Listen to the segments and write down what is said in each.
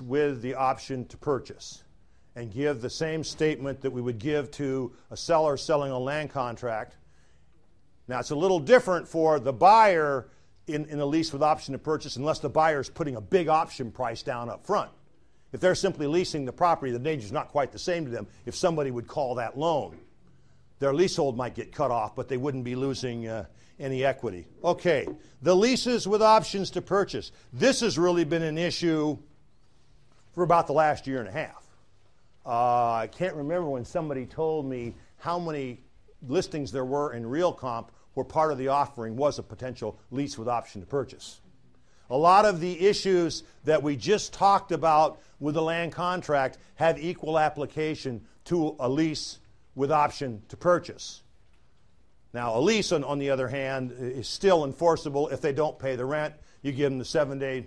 with the option to purchase and give the same statement that we would give to a seller selling a land contract. Now, it's a little different for the buyer in a lease with option to purchase unless the buyer is putting a big option price down up front. If they're simply leasing the property, the danger is not quite the same to them if somebody would call that loan. Their leasehold might get cut off, but they wouldn't be losing any equity. Okay, the leases with options to purchase. This has really been an issue for about the last year and a half. I can't remember when somebody told me how many listings there were in RealComp where part of the offering was a potential lease with option to purchase. A lot of the issues that we just talked about with the land contract have equal application to a lease with option to purchase. Now, a lease, on the other hand, is still enforceable if they don't pay the rent. You give them the 7-day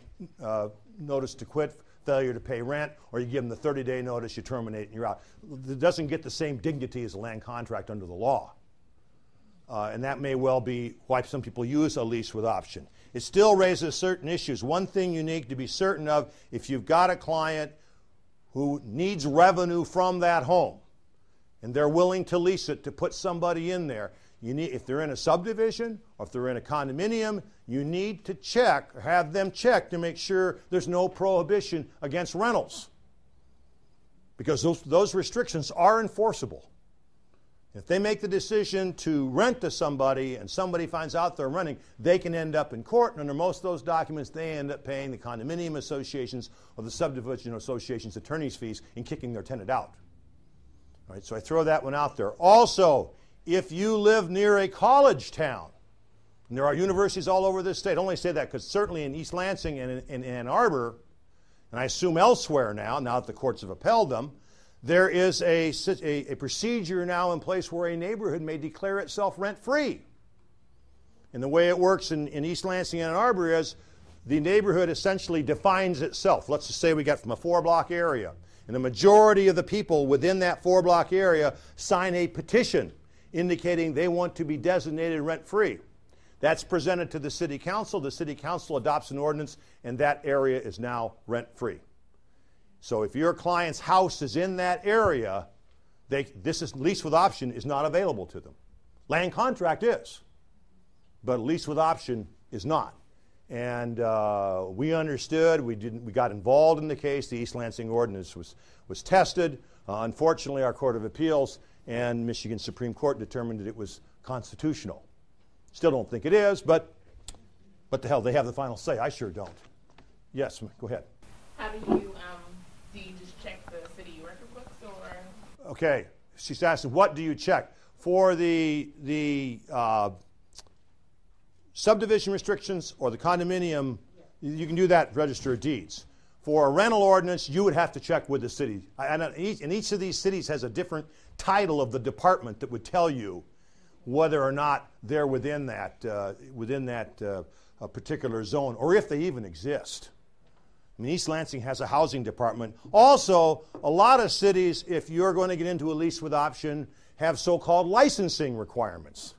notice to quit, failure to pay rent, or you give them the 30-day notice, you terminate, and you're out. It doesn't get the same dignity as a land contract under the law. And that may well be why some people use a lease with option. It still raises certain issues. One thing you need to be certain of, if you've got a client who needs revenue from that home, and they're willing to lease it to put somebody in there, if they're in a subdivision or if they're in a condominium, you need to check, or have them check to make sure there's no prohibition against rentals. Because those restrictions are enforceable. If they make the decision to rent to somebody and somebody finds out they're renting, they can end up in court, and under most of those documents, they end up paying the condominium associations or the subdivision associations attorney's fees and kicking their tenant out. All right, so I throw that one out there. Also, if you live near a college town, and there are universities all over this state, I only say that because certainly in East Lansing and in Ann Arbor, and I assume elsewhere now that the courts have upheld them, there is a procedure now in place where a neighborhood may declare itself rent-free. And the way it works in East Lansing and Ann Arbor is the neighborhood essentially defines itself. Let's just say we got from a 4-block area, and the majority of the people within that 4-block area sign a petition indicating they want to be designated rent-free. That's presented to the city council. The city council adopts an ordinance, and that area is now rent-free. So if your client's house is in that area, lease with option is not available to them. Land contract is, but lease with option is not. And we understood, we got involved in the case. The East Lansing ordinance was tested. Unfortunately, our Court of Appeals and Michigan Supreme Court determined that it was constitutional. Still don't think it is, but the hell, they have the final say. I sure don't. Yes, go ahead. How do you just check the city record books, or? Okay, she's asking, what do you check? For the subdivision restrictions or the condominium, you can do that register of deeds. For a rental ordinance, you would have to check with the city. And each of these cities has a different title of the department that would tell you whether or not they're within that particular zone, or if they even exist. I mean, East Lansing has a housing department. Also, a lot of cities, if you're going to get into a lease with option, have so-called licensing requirements.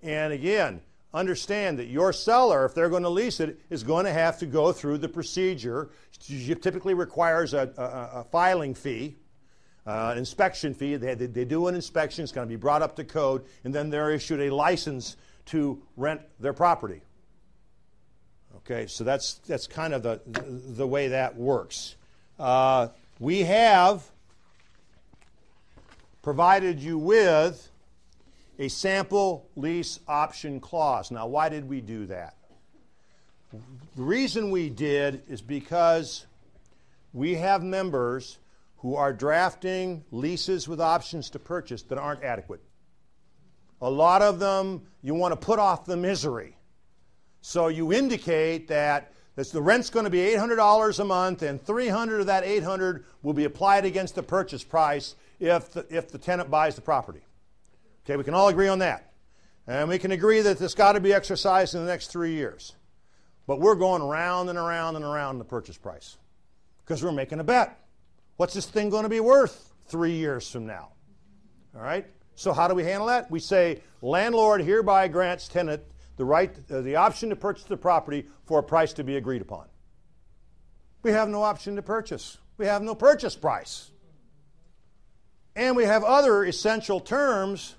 And again, understand that your seller, if they're going to lease it, is going to have to go through the procedure. It typically requires a filing fee, an inspection fee. They do an inspection. It's going to be brought up to code, and then they're issued a license to rent their property. Okay, so that's kind of the way that works. We have provided you with a sample lease option clause. Now, why did we do that? The reason we did is because we have members who are drafting leases with options to purchase that aren't adequate. A lot of them, you want to put off the misery. So you indicate that the rent's going to be $800 a month, and $300 of that $800 will be applied against the purchase price if the tenant buys the property. Okay, we can all agree on that. And we can agree that this got to be exercised in the next 3 years. But we're going around and around and around the purchase price because we're making a bet. What's this thing going to be worth 3 years from now? All right? So how do we handle that? We say, landlord hereby grants tenant the right, the option to purchase the property for a price to be agreed upon. We have no option to purchase. We have no purchase price. And we have other essential terms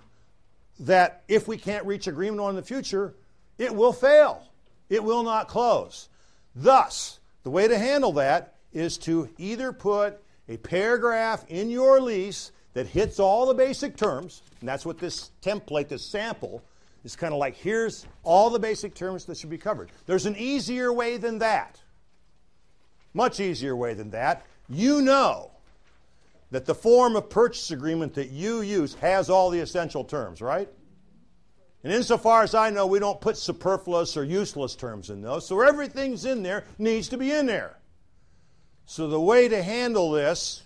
that if we can't reach agreement on in the future, it will fail. It will not close. Thus, the way to handle that is to either put a paragraph in your lease that hits all the basic terms, and that's what this template, this sample, is kind of like, here's all the basic terms that should be covered. There's an easier way than that. Much easier way than that. You know that the form of purchase agreement that you use has all the essential terms, right? And insofar as I know, we don't put superfluous or useless terms in those, so everything's in there needs to be in there. So the way to handle this,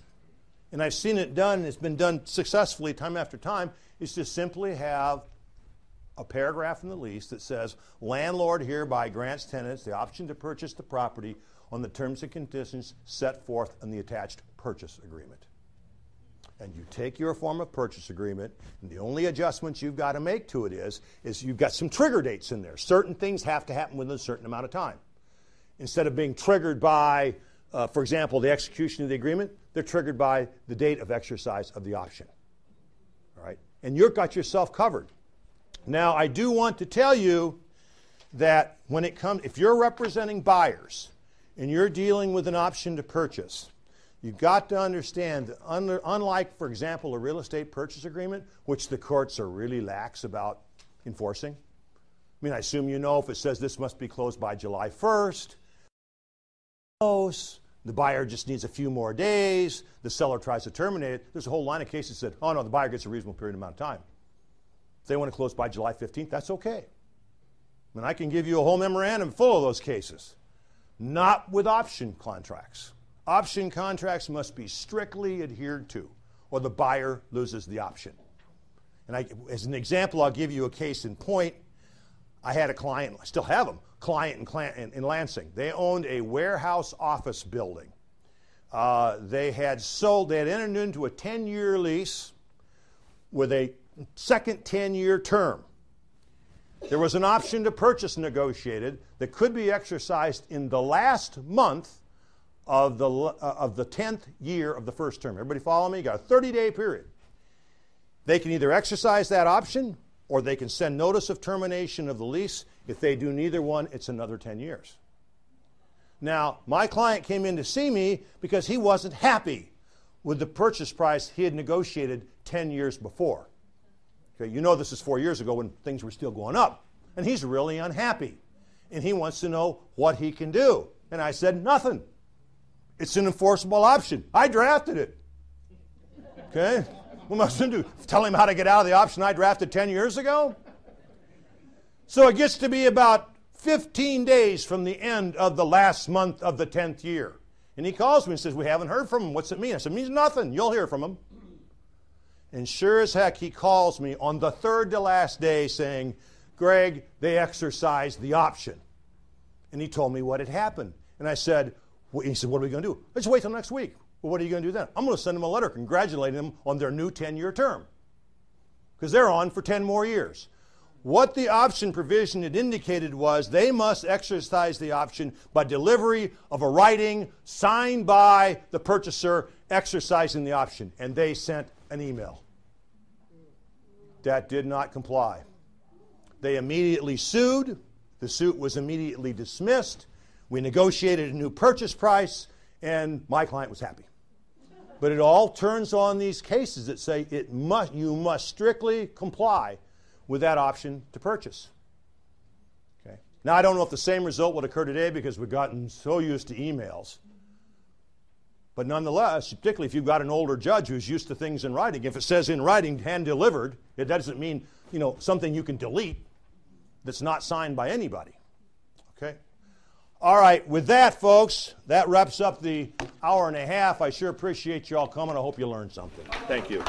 and I've seen it done, it's been done successfully time after time, is to simply have a paragraph in the lease that says, landlord hereby grants tenants the option to purchase the property on the terms and conditions set forth in the attached purchase agreement. And you take your form of purchase agreement, and the only adjustments you've got to make to it is you've got some trigger dates in there. Certain things have to happen within a certain amount of time. Instead of being triggered by, for example, the execution of the agreement, they're triggered by the date of exercise of the option. All right? And you've got yourself covered. Now, I do want to tell you that when it comes, if you're representing buyers and you're dealing with an option to purchase, you've got to understand that unlike, for example, a real estate purchase agreement, which the courts are really lax about enforcing. I mean, I assume you know if it says this must be closed by July 1st, the buyer just needs a few more days, the seller tries to terminate it. There's a whole line of cases that, oh no, the buyer gets a reasonable period amount of time. If they want to close by July 15th, that's okay. And I can give you a whole memorandum full of those cases. Not with option contracts. Option contracts must be strictly adhered to, or the buyer loses the option. And as an example, I'll give you a case in point. I had a client, I still have them, client in Lansing. They owned a warehouse office building. They had entered into a 10-year lease with a second 10-year term. There was an option to purchase negotiated that could be exercised in the last month of the 10th year of the first term. Everybody follow me? You got a 30-day period. They can either exercise that option or they can send notice of termination of the lease. If they do neither one, it's another 10 years. Now, my client came in to see me because he wasn't happy with the purchase price he had negotiated 10 years before. Okay, you know this is 4 years ago when things were still going up. And he's really unhappy. And he wants to know what he can do. And I said, nothing. It's an enforceable option. I drafted it. Okay? What am I supposed to do? Tell him how to get out of the option I drafted 10 years ago? So it gets to be about 15 days from the end of the last month of the 10th year. And he calls me and says, we haven't heard from him. What's it mean? I said, it means nothing. You'll hear from him. And sure as heck, he calls me on the third to last day saying, Greg, they exercised the option. And he told me what had happened. And I said, he said, what are we going to do? Let's wait till next week. Well, what are you going to do then? I'm going to send them a letter congratulating them on their new 10-year term. Because they're on for 10 more years. What the option provision had indicated was they must exercise the option by delivery of a writing signed by the purchaser exercising the option. And they sent an email. That did not comply. They immediately sued. The suit was immediately dismissed. We negotiated a new purchase price, and my client was happy. But it all turns on these cases that say you must strictly comply with that option to purchase. Okay. Now, I don't know if the same result would occur today because we've gotten so used to emails. But nonetheless, particularly if you've got an older judge who's used to things in writing, if it says in writing, hand delivered, it doesn't mean, something you can delete that's not signed by anybody. Okay? All right, with that, folks, that wraps up the hour and a half. I sure appreciate you all coming. I hope you learned something. Thank you.